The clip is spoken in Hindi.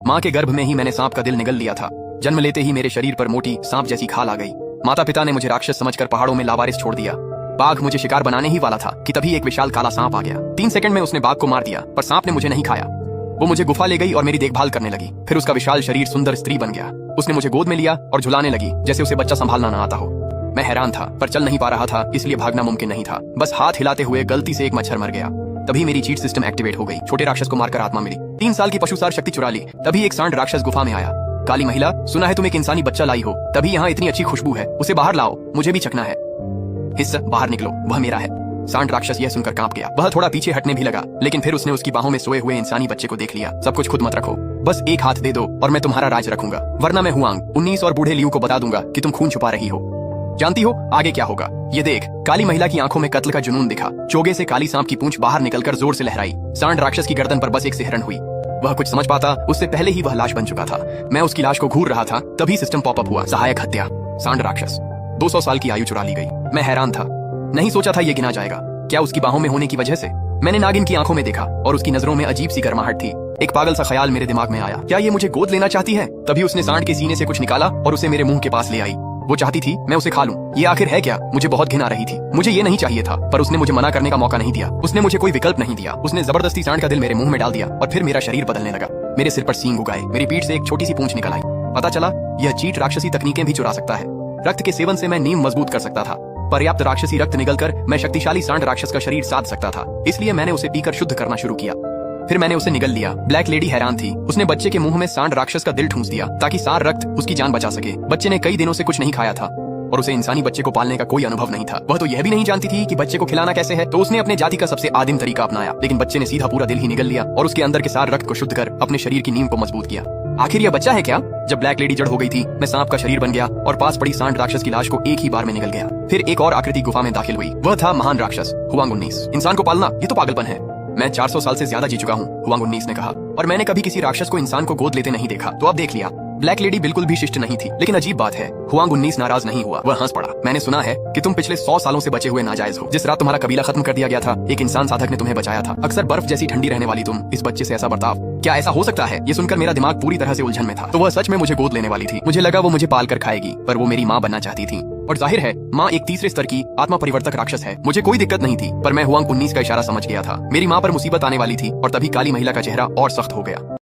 माँ के गर्भ में ही मैंने सांप का दिल निगल लिया था। जन्म लेते ही मेरे शरीर पर मोटी सांप जैसी खाल आ गई। माता पिता ने मुझे राक्षस समझकर पहाड़ों में लावारिस छोड़ दिया। बाघ मुझे शिकार बनाने ही वाला था कि तभी एक विशाल काला सांप आ गया। 3 सेकंड में उसने बाघ को मार दिया, पर सांप ने मुझे नहीं खाया। वो मुझे गुफा ले गई और मेरी देखभाल करने लगी। फिर उसका विशाल शरीर सुंदर स्त्री बन गया। उसने मुझे गोद में लिया और झुलाने लगी जैसे उसे बच्चा संभालना ना आता हो। मैं हैरान था, पर चल नहीं पा रहा था, इसलिए भागना मुमकिन नहीं था। बस हाथ हिलाते हुए गलती से एक मच्छर मर गया। तभी मेरी चीट सिस्टम एक्टिवेट हो गई। छोटे राक्षस को मारकर आत्मा मिली। 3 साल की पशुसार शक्ति चुरा ली। तभी एक सांड राक्षस गुफा में आया। काली महिला, सुना है तुम एक इंसानी बच्चा लाई हो, तभी यहाँ इतनी अच्छी खुशबू है, उसे बाहर लाओ, मुझे भी चखना है। हिस्सा बाहर निकलो, वह मेरा है। सांड राक्षस यह सुनकर कांप गया। वह थोड़ा पीछे हटने भी लगा, लेकिन फिर उसने उसकी बाहों में सोए हुए इंसानी बच्चे को देख लिया। सब कुछ खुद मत रखो, बस एक हाथ दे दो और मैं तुम्हारा राज रखूंगा, वरना मैं हुआंग 19 और बूढ़े लियू को बता दूंगा कि तुम खून छुपा रही हो। जानती हो आगे क्या होगा? ये देख। काली महिला की आंखों में कत्ल का जुनून दिखा। चोगे से काली सांप की पूंछ बाहर निकलकर जोर से लहराई। सांड राक्षस की गर्दन पर बस एक सिहरन हुई। वह कुछ समझ पाता उससे पहले ही वह लाश बन चुका था। मैं उसकी लाश को घूर रहा था, तभी सिस्टम पॉपअप हुआ। सहायक हत्या, सांड राक्षस, 200 साल की आयु चुरा ली गई। मैं हैरान था, नहीं सोचा था ये गिना जाएगा। क्या उसकी बाहों में होने की वजह से? मैंने नागिन की आंखों में देखा और उसकी नजरों में अजीब सी गर्माहट थी। एक पागल सा ख्याल मेरे दिमाग में आया, क्या ये मुझे गोद लेना चाहती है? तभी उसने सांड के सीने से कुछ निकाला और उसे मेरे मुंह के पास ले आई। वो चाहती थी मैं उसे खा लूं। ये आखिर है क्या? मुझे बहुत घिन आ रही थी। मुझे ये नहीं चाहिए था, पर उसने मुझे मना करने का मौका नहीं दिया। उसने मुझे कोई विकल्प नहीं दिया। उसने जबरदस्ती सांड का दिल मेरे मुंह में डाल दिया और फिर मेरा शरीर बदलने लगा। मेरे सिर पर सींग उगाए, मेरी पीठ से एक छोटी सी पूंछ निकल आई। पता चला यह चीट राक्षसी तकनीकें भी चुरा सकता है। रक्त के सेवन से मैं नींव मजबूत कर सकता था। पर्याप्त राक्षसी रक्त निकलकर मैं शक्तिशाली सांड राक्षस का शरीर साध सकता था। इसलिए मैंने उसे पीकर शुद्ध करना शुरू किया। फिर मैंने उसे निगल लिया। ब्लैक लेडी हैरान थी। उसने बच्चे के मुंह में सांड राक्षस का दिल ठूंस दिया ताकि सार रक्त उसकी जान बचा सके। बच्चे ने कई दिनों से कुछ नहीं खाया था और उसे इंसानी बच्चे को पालने का कोई अनुभव नहीं था। वह तो यह भी नहीं जानती थी कि बच्चे को खिलाना कैसे है, तो उसने अपने जाति का सबसे आदिम तरीका अपनाया। लेकिन बच्चे ने सीधा पूरा दिल ही निगल लिया और उसके अंदर के सार रक्त को शुद्ध कर अपने शरीर की नींव को मजबूत किया। आखिर यह बच्चा है क्या? जब ब्लैक लेडी जड़ हो गई थी, मैं सांप का शरीर बन गया और पास पड़ी सांड राक्षस की लाश को एक ही बार में निगल गया। फिर एक और आकृति गुफा में दाखिल हुई। वह था महान राक्षस हुआंग 19। इंसान को पालना ये तो पागलपन है। मैं 400 साल से ज्यादा जी चुका हूँ, हुआंग 19 ने कहा, और मैंने कभी किसी राक्षस को इंसान को गोद लेते नहीं देखा। तो अब देख लिया। ब्लैक लेडी बिल्कुल भी शिष्ट नहीं थी, लेकिन अजीब बात है, हुआंग 19 नाराज नहीं हुआ। वह हंस पड़ा। मैंने सुना है कि तुम पिछले 100 सालों से बचे हुए नाजायज हो। जिस रात तुम्हारा कबीला खत्म कर दिया गया था, एक इंसान साधक ने तुम्हें बचाया था। अक्सर बर्फ जैसी ठंडी रहने वाली तुम, इस बच्चे से ऐसा बर्ताव, क्या ऐसा हो सकता है? ये सुनकर मेरा दिमाग पूरी तरह से उलझन में था। तो वह सच में मुझे गोद लेने वाली थी। मुझे लगा वो मुझे पाल कर खाएगी, पर वो मेरी माँ बनना चाहती थी। और जाहिर है माँ एक तीसरे स्तर की आत्मा परिवर्तक राक्षस है। मुझे कोई दिक्कत नहीं थी, पर मैं हुआंग 19 का इशारा समझ गया था। मेरी माँ पर मुसीबत आने वाली थी और तभी काली महिला का चेहरा और सख्त हो गया।